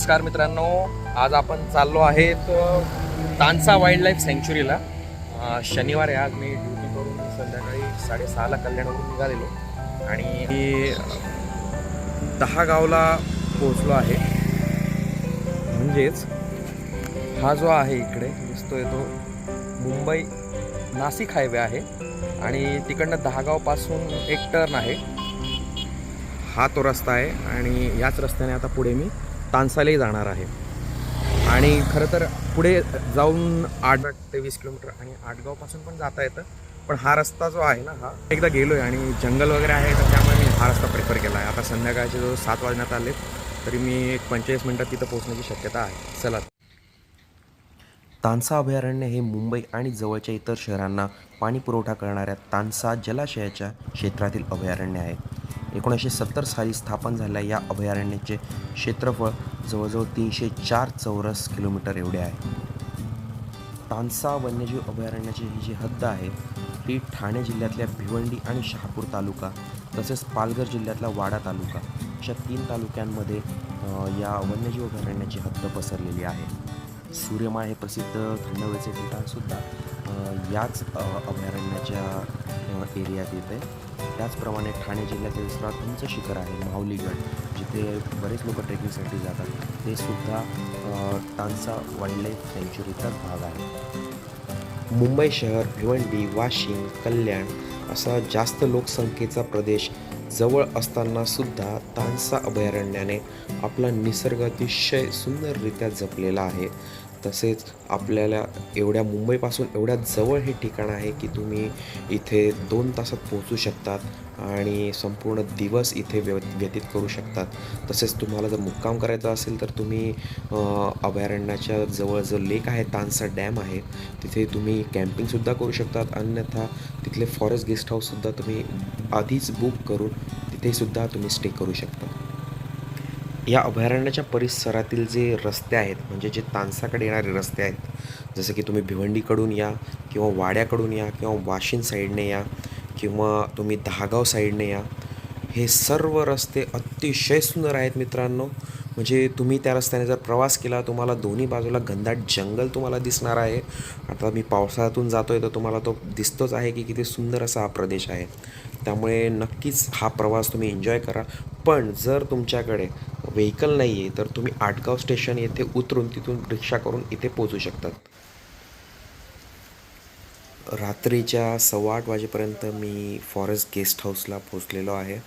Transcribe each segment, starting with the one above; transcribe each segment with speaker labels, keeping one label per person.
Speaker 1: नमस्कार मित्रांनो, आज आपण चाललो आहेत तानसा वाईल्ड लाईफ सँच्युरीला। शनिवार आहे आज। मी ड्युटी करून संध्याकाळी 6:30ला कल्याणवरून निघालेलो आणि 10 गावला पोहोचलो आहे। म्हणजेच हा जो आहे इकडे दिसतोय तो मुंबई नाशिक हायवे आहे आणि तिकडनं 10 गावपासून एक टर्न आहे। हा तो रस्ता आहे आणि याच रस्त्याने आता पुढे मी तानसालाही जाणार आहे। आणि खरं तर पुढे जाऊन 8 ते 20 किलोमीटर आणि आटगावपासून पण जाता येतं, पण हा रस्ता जो आहे ना, हा एकदा गेलो आहे आणि जंगल वगैरे आहे, तर त्यामुळे मी हा रस्ता प्रेफर केला आहे। आता संध्याकाळचे जो 7 वाजण्यात आले तरी मी एक 45 मिनटात तिथं पोहोचण्याची शक्यता आहे। चला।
Speaker 2: तानसा अभयारण्य हे मुंबई आणि जवळच्या इतर शहरांना पाणी पुरवठा करणाऱ्या तानसा जलाशयाच्या क्षेत्रातील अभयारण्य आहे। 1970 साली स्थापन झालेल्या या अभयारण्याचे क्षेत्रफळ जवळजवळ 304 चौरस किलोमीटर एवढे आहे। तानसा वन्यजीव अभयारण्याची ही जी हद्द आहे ही ठाणे जिल्ह्यातल्या भिवंडी आणि शहापूर तालुका तसेच पालघर जिल्ह्यातला वाडा तालुका अशा 3 तालुक्यांमध्ये या वन्यजीव अभयारण्याची हद्द पसरलेली आहे। सूर्यमाळ हे प्रसिद्ध थंड हवेचे ठिकाणसुद्धा याच अभयारण्याच्या एरियात येते। त्याचप्रमाणे ठाणे जिल्ह्यातील सर्वात उंच शिखर आहे माहुलीगड, जिथे बरेच लोक ट्रेकिंगसाठी जातात, ते सुद्धा तानसा वाईल्ड लाईफ सँच्युरीचाच भाग आहे। मुंबई शहर, भिवंडी, वाशिम, कल्याण असा जास्त लोकसंख्येचा प्रदेश जवळ असताना सुद्धा तानसा अभयारण्याने आपला निसर्ग अतिशय सुंदररित्या जपलेला आहे। तसेच आपल्याला एवढ्या मुंबईपासून एवढ्या जवळ हे ठिकाण आहे की तुम्ही इथे 2 तासात पोहोचू शकतात आणि संपूर्ण दिवस इथे व्यतीत करू शकतात। तसेच तुम्हाला जर मुक्काम करायचा असेल तर तुम्ही अभयारण्याच्या जवळ जो लेक आहे, तानसा डॅम आहे, तिथे तुम्ही कॅम्पिंगसुद्धा करू शकतात। अन्यथा तिथले फॉरेस्ट गेस्ट हाऊससुद्धा तुम्ही आधीच बुक करून तिथेसुद्धा तुम्ही स्टे करू शकता। या अभयारण्याच्या परिसरातील जे रस्ते आहेत, म्हणजे जे तानसाकडे येणारे रस्ते आहेत, जसं की तुम्ही भिवंडीकडून या किंवा वाड्याकडून या किंवा वाशिम साईडने या किंवा तुम्ही दहागाव साईडने या, हे सर्व रस्ते अतिशय सुंदर आहेत मित्रांनो। म्हणजे तुम्ही त्या रस्त्याने जर प्रवास केला, तुम्हाला दोन्ही बाजूला घनदाट जंगल तुम्हाला दिसणार आहे। आता मी पावसाळ्यातून जातो आहे तर तुम्हाला तो दिसतोच आहे की किती सुंदर असा हा प्रदेश आहे। त्यामुळे नक्कीच हा प्रवास तुम्ही एन्जॉय करा। पण जर तुमच्याकडे व्हेकल नाही आहे तर तुम्ही आटगाव स्टेशन येथे उतरून तिथून रिक्षा करून इथे पोहोचू शकतात। रात्रीच्या 8:15 वाजेपर्यंत मी फॉरेस्ट गेस्ट हाऊसला पोचलेलो आहे।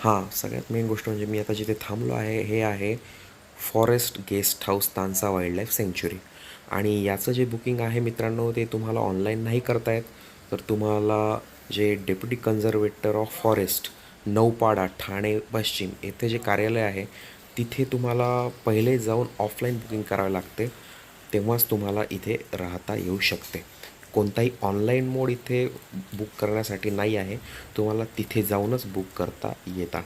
Speaker 2: हां, सगळ्यात मेन गोष्ट म्हणजे मी आता जिथे थांबलो आहे हे आहे forest guest house Tansa wildlife सँच्युरी। आणि याचं जे बुकिंग आहे मित्रांनो, ते तुम्हाला ऑनलाईन नाही करता येत, तर तुम्हाला जे deputy conservator of forest Naupada Thane पश्चिम येथे जे कार्यालय आहे तिथे तुम्हाला पहिले जाऊन ऑफलाईन बुकिंग करावे लागते, तेव्हाच तुम्हाला इथे राहता येऊ शकते। कोणताही ऑनलाईन मोड इथे बुक करण्यासाठी नाही आहे, तुम्हाला तिथे जाऊनच बुक करता येतात।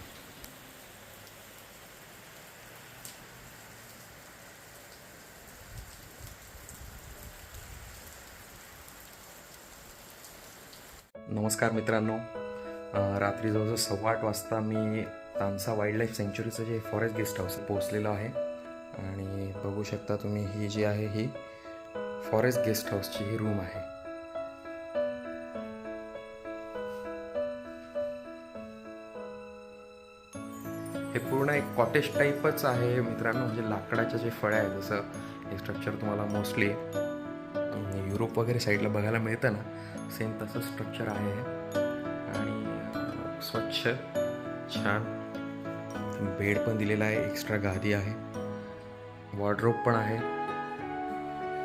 Speaker 1: नमस्कार मित्रांनो, रात्री जवळजवळ 8:15 वाजता मी तानसा वाईल्ड लाईफ सँच्युरीचं जे फॉरेस्ट गेस्ट हाऊस पोहोचलेलो आहे। आणि बघू शकता तुम्ही, ही जी आहे ही फॉरेस्ट गेस्ट हाऊसची ही रूम आहे। हे पूर्ण एक कॉटेज टाईपच आहे मित्रांनो, म्हणजे लाकडाच्या जे फळ्या आहेत, जसं हे स्ट्रक्चर तुम्हाला मोस्टली युरोप वगैरे साईडला बघायला मिळतं ना, सेम तसं स्ट्रक्चर आहे। आणि स्वच्छ छान बेड पण दिलेला आहे, एक्स्ट्रा गादी आहे, वॉर्डरोब पण आहे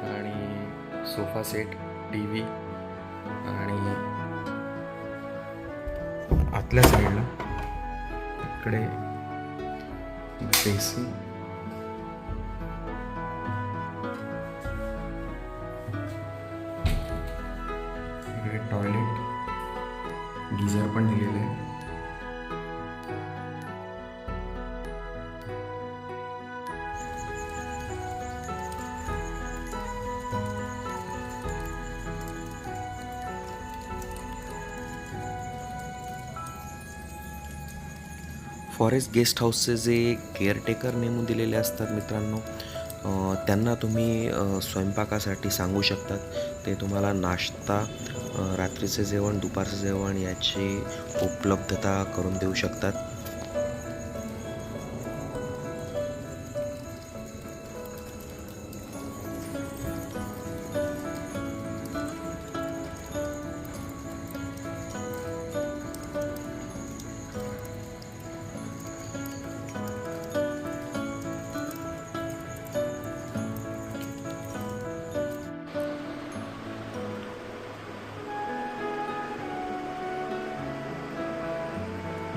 Speaker 1: आणि सोफा सेट, TV आणि आतल्या साईडला इकडे बेसिन, इकडे टॉयलेट, गीझर पण दिलेले आहे।
Speaker 2: फॉरेस्ट गेस्ट हाऊसचे जे केअरटेकर नेमून दिलेले असतात मित्रांनो, त्यांना तुम्ही स्वयंपाकासाठी सांगू शकतात. ते तुम्हाला नाश्ता, रात्रीचं जेवण, दुपारचं जेवण याची उपलब्धता करून देऊ शकतात.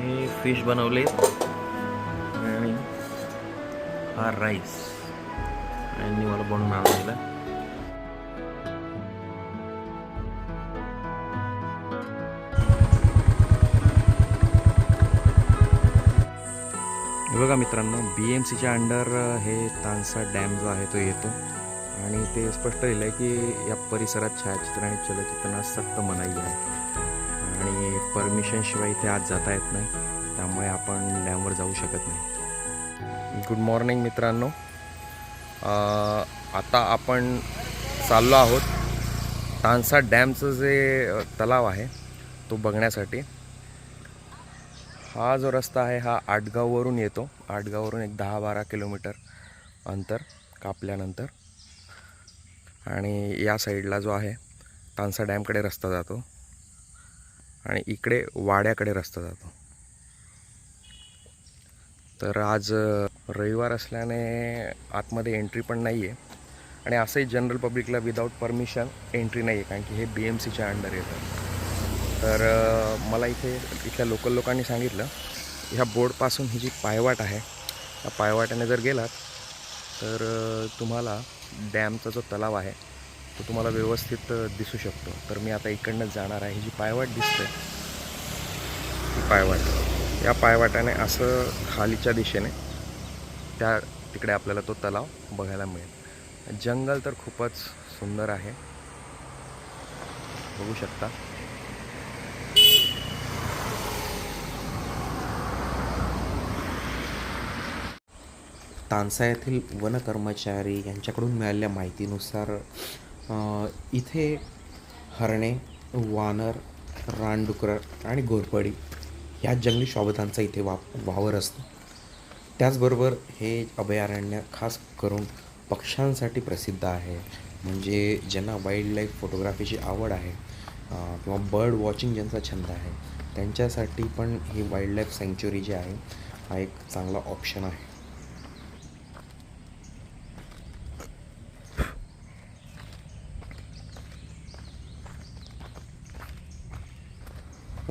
Speaker 2: हे फिश बनवले आणि हा राईस यांनी मला बनवून आणून दिला. हे बघा मित्रांनो, BMCच्या अंडर हे तानसा डॅम जो आहे तो येतो आणि ते स्पष्ट लिहिलं आहे की या परिसरात छायाचित्र आणि चलचित्रांना सक्त मनाई आहे आणि परमिशनशिवाय इथे आज जाता येत नाही, त्यामुळे आपण डॅमवर जाऊ शकत नाही.
Speaker 1: गुड मॉर्निंग मित्रांनो. आता आपण चाललो आहोत तानसा डॅमचं जे तलाव आहे तो बघण्यासाठी. हा जो रस्ता आहे हा आटगाववरून येतो. आटगाववरून एक 10-12 किलोमीटर अंतर कापल्यानंतर आणि या साईडला जो आहे तानसा डॅमकडे रस्ता जातो आणि इकडे वाड्याकडे रस्ता जातो. तर आज रविवार असल्याने आतमध्ये एंट्री पण नाही आहे आणि असंही जनरल पब्लिकला विदाऊट परमिशन एंट्री नाही आहे, कारण की हे BMCच्या अंडर येतं. तर मला इथल्या लोकल लोकांनी सांगितलं ह्या बोर्डपासून ही जी पायवाट आहे त्या पायवाट्याने जर गेलात तर तुम्हाला डॅमचा जो तलाव आहे तो तुम्हाला व्यवस्थित दिसू शकतो. तर मी आता इकडनंच जाणार आहे. ही जी पायवाट दिसते ही पायवाट, या पायवाटाने असं खालीच्या दिशेने त्या तिकडे आपल्याला तो तलाव बघायला मिळेल. जंगल तर खूपच सुंदर आहे, बघू शकता.
Speaker 2: तानसा येथील वन कर्मचारी यांच्याकडून मिळालेल्या माहितीनुसार इथे हरणे, वानर, रानडुकरं आणि घोरपडी ह्या जंगली शाबतांचा इथे वावर असतो. त्याचबरोबर हे अभयारण्य खास करून पक्ष्यांसाठी प्रसिद्ध आहे. म्हणजे ज्यांना वाईल्ड लाईफ फोटोग्राफीची आवड आहे किंवा बर्ड वॉचिंग ज्यांचा छंद आहे त्यांच्यासाठी पण ही वाईल्ड लाईफ सँक्च्युरी जी आहे हा एक चांगला ऑप्शन आहे.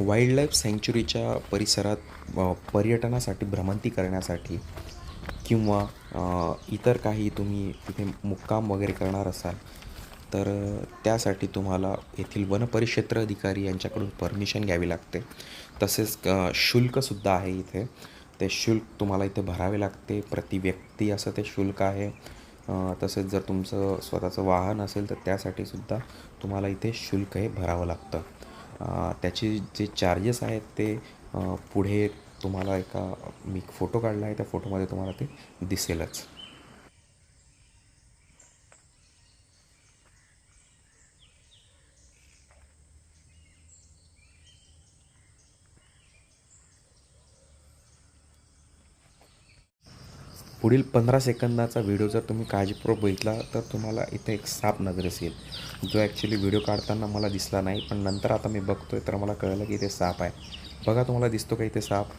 Speaker 2: वाईल्ड लाईफ सँक्च्युरीच्या परिसरात पर्यटनासाठी भ्रमंती करण्यासाठी किंवा इतर काही तुम्ही तिथे मुक्काम वगैरे करणार असाल तर त्यासाठी तुम्हाला येथील वनपरिक्षेत्र अधिकारी यांच्याकडून परमिशन घ्यावी लागते. तसेच शुल्कसुद्धा आहे इथे. ते शुल्क तुम्हाला इथे भरावे लागते. प्रति व्यक्ती असं ते शुल्क आहे. तसेच जर तुमचं स्वतःचं वाहन असेल तर त्यासाठीसुद्धा तुम्हाला इथे शुल्क हे भरावं लागतं. त्याचे जे चार्जेस आहेत ते पुढे तुम्हाला मी फोटो काढला आहे त्या फोटोमध्ये तुम्हाला ते दिसेलच. पुढील 15 सेकंदाचा व्हिडिओ जर तुम्ही काळजीपूर्वक बघितला तर तुम्हाला इथे एक साप नजरेस येईल, जो ॲक्च्युली व्हिडिओ काढताना मला दिसला नाही, पण नंतर आता मी बघतोय तर मला कळलं की इथे साप आहे. बघा, तुम्हाला दिसतो का इथे साप?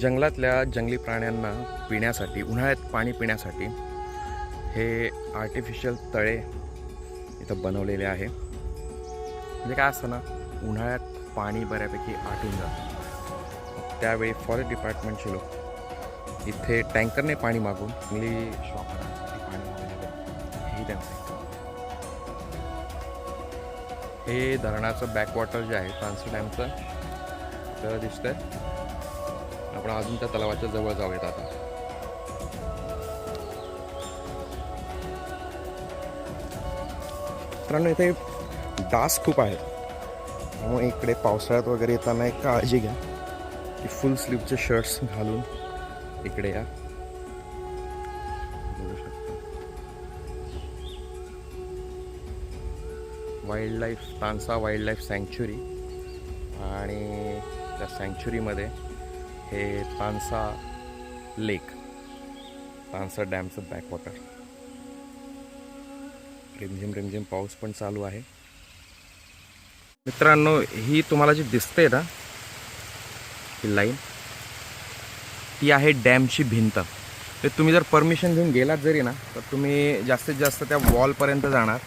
Speaker 1: जंगलातल्या जंगली प्राण्यांना पिण्यासाठी, उन्हाळ्यात पाणी पिण्यासाठी हे आर्टिफिशियल तळे इथं बनवलेले आहे. म्हणजे काय असतं ना, उन्हाळ्यात पाणी बऱ्यापैकी आटून जातं. त्यावेळी फॉरेस्ट डिपार्टमेंटचे लोक इथे टँकरने पाणी मागून चांगली शॉपरांसाठी पाणी अवेलेबल हेही त्यांचं आहे. हे धरणाचं बॅकवॉटर जे आहे तानसा डॅमचं आपल्याला दिसतंय. आपण अजून त्या तलावाच्या जवळ जाऊयात आता. मित्रांनो इथे डास खूप आहेत, त्यामुळे इकडे पावसाळ्यात वगैरे येताना एक काळजी घ्या की फुल स्लीवचे शर्ट्स घालून इकडे या. बघू शकता wild life, Tansa wild life sanctuary, आणि त्या सँक्च्युरीमध्ये हे तानसा लेक, तानसा डॅमचं बॅकवॉटर. रिमझिम रिमझिम पाऊस पण चालू आहे. मित्रांनो ही तुम्हाला जी दिसते ना ही लाईन, ती आहे डॅमची भिंत. तर तुम्ही जर परमिशन घेऊन गेलात जरी ना तर तुम्ही जास्तीत जास्त त्या वॉलपर्यंत जाणार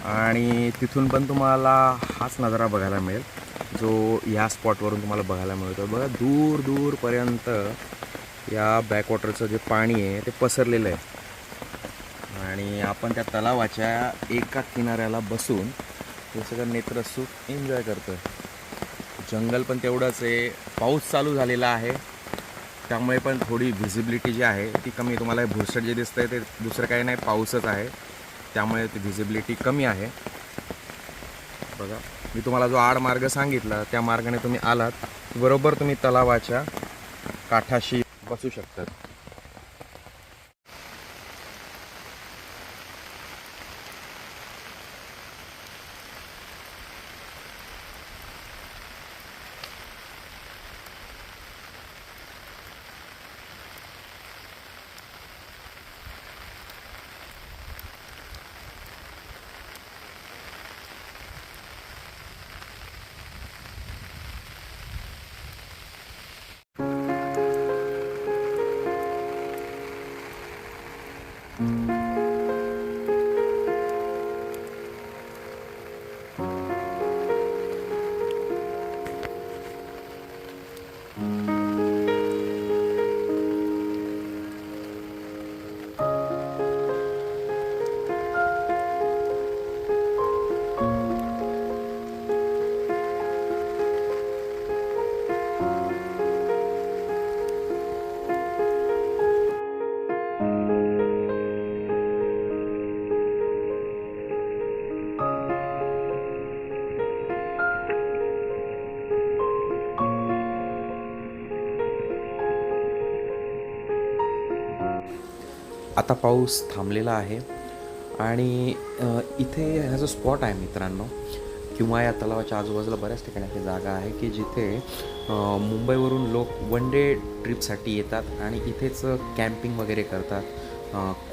Speaker 1: आणि तिथून पण तुम्हाला हाच नजारा बघायला मिळेल जो ह्या स्पॉटवरून तुम्हाला बघायला मिळतो. बघा दूर दूरपर्यंत या बॅकवॉटरचं जे पाणी आहे ते पसरलेलं आहे आणि आपण त्या तलावाच्या एका किनाऱ्याला बसून हे सगळं नेत्रसुख एन्जॉय करतो. जंगल पण तेवढंच आहे, पाऊस चालू झालेला आहे त्यामुळे पण थोडी व्हिजिबिलिटी जी आहे ती कमी. तुम्हाला भुरसट जे दिसतंय ते दुसरं काही नाही, पाऊसच आहे, त्यामुळे ती व्हिजिबिलिटी कमी आहे. बघा मी तुम्हाला जो आडमार्ग सांगितला त्या मार्गाने तुम्ही आलात बरोबर तुम्ही तलावाच्या काठाशी बसू शकतात.
Speaker 2: आता पाऊस थांबलेला आहे आणि इथे हा जो स्पॉट आहे मित्रांनो, किंवा या तलावाच्या आजूबाजूला बऱ्याच ठिकाणी अशी जागा आहे की जिथे मुंबईवरून लोक वन डे ट्रिपसाठी येतात आणि इथेच कॅम्पिंग वगैरे करतात.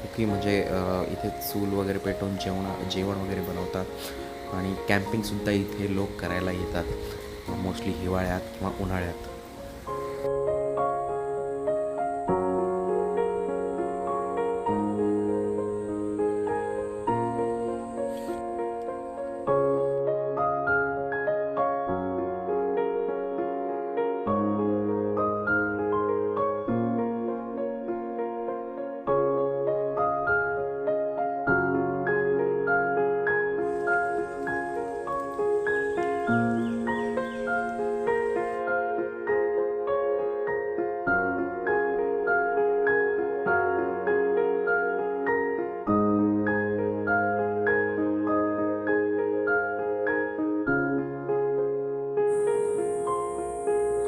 Speaker 2: कुकिंग म्हणजे इथे चूल वगैरे पेटवून जेवण वगैरे बनवतात आणि कॅम्पिंगसुद्धा इथे लोक करायला येतात, मोस्टली हिवाळ्यात किंवा उन्हाळ्यात.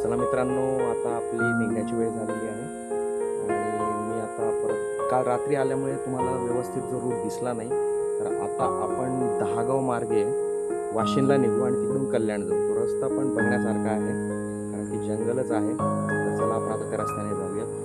Speaker 1: चला मित्रांनो, आता आपली निघण्याची वेळ झालेली आहे आणि मी आता परत काल रात्री आल्यामुळे तुम्हाला व्यवस्थित जो रूट दिसला नाही, तर आता आपण दहागाव मार्गे वाशिंदला निघू आणि तिकडून कल्याण जाऊ. तो रस्ता पण बघण्यासारखा आहे कारण की जंगलच आहे. तर चला आपण आता त्या रस्त्याने जाऊयात.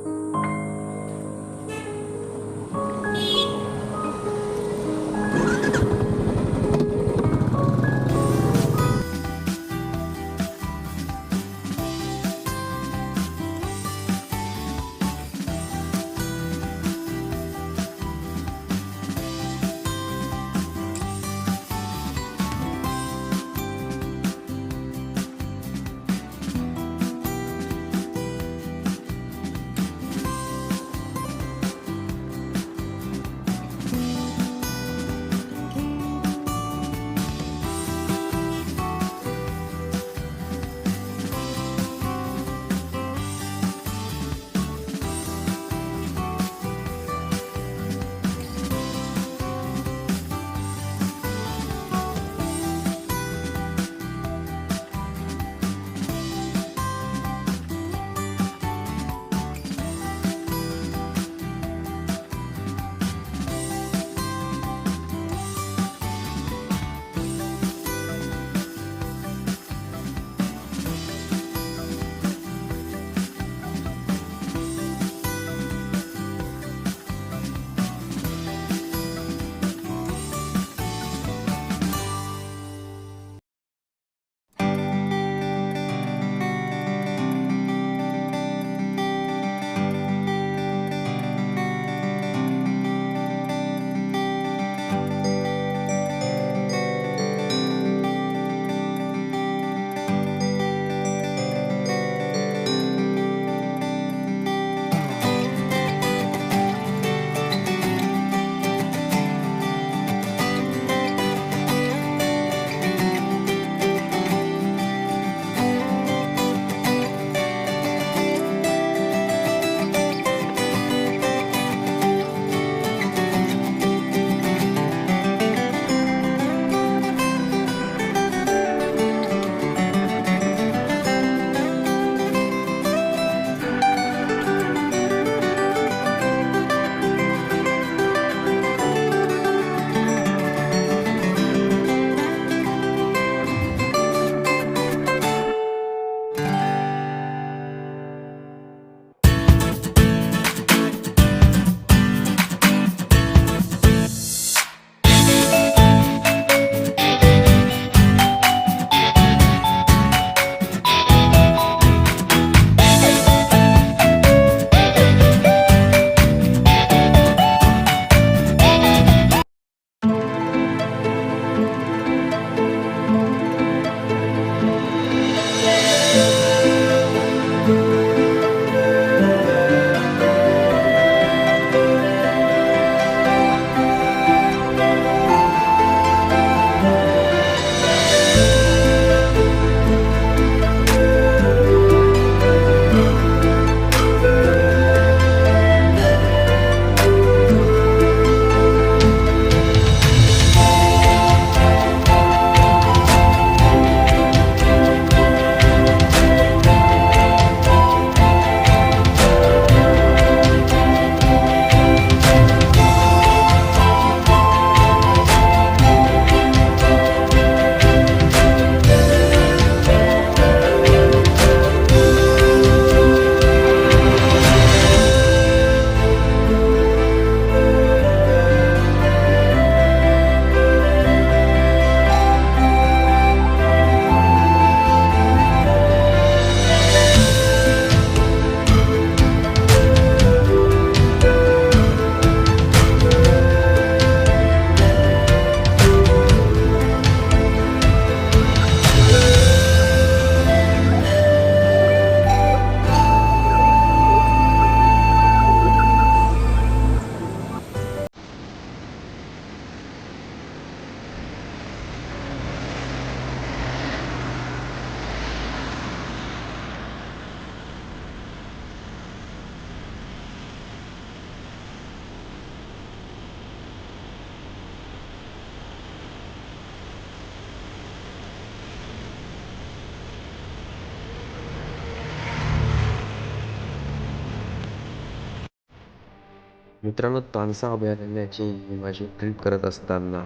Speaker 2: मित्रांनो, तानसा अभयारण्याची माझी ट्रिप करत असताना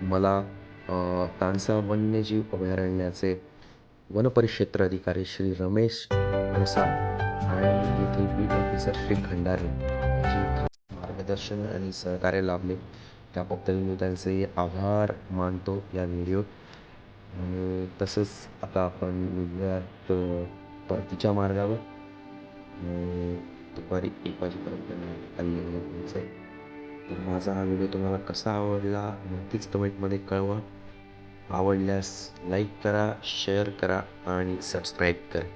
Speaker 2: मला तानसा वन्यजीव अभयारण्याचे वनपरिक्षेत्र अधिकारी श्री रमेश प्रसाद आणि येथील बीट ऑफिसर श्री खंडारे यांचे मार्गदर्शन आणि सहकार्य लाभले. त्याबद्दल मी त्यांचे आभार मानतो या व्हिडिओ. तसंच आता आपण निघूयात परतीच्या मार्गावर. दुपारी 1 वाजेपर्यंत खाली आहे. तर माझा हा व्हिडिओ तुम्हाला कसा आवडला नक्कीच कमेंटमध्ये कळवा. आवडल्यास लाईक करा, शेअर करा आणि सबस्क्राईब करा.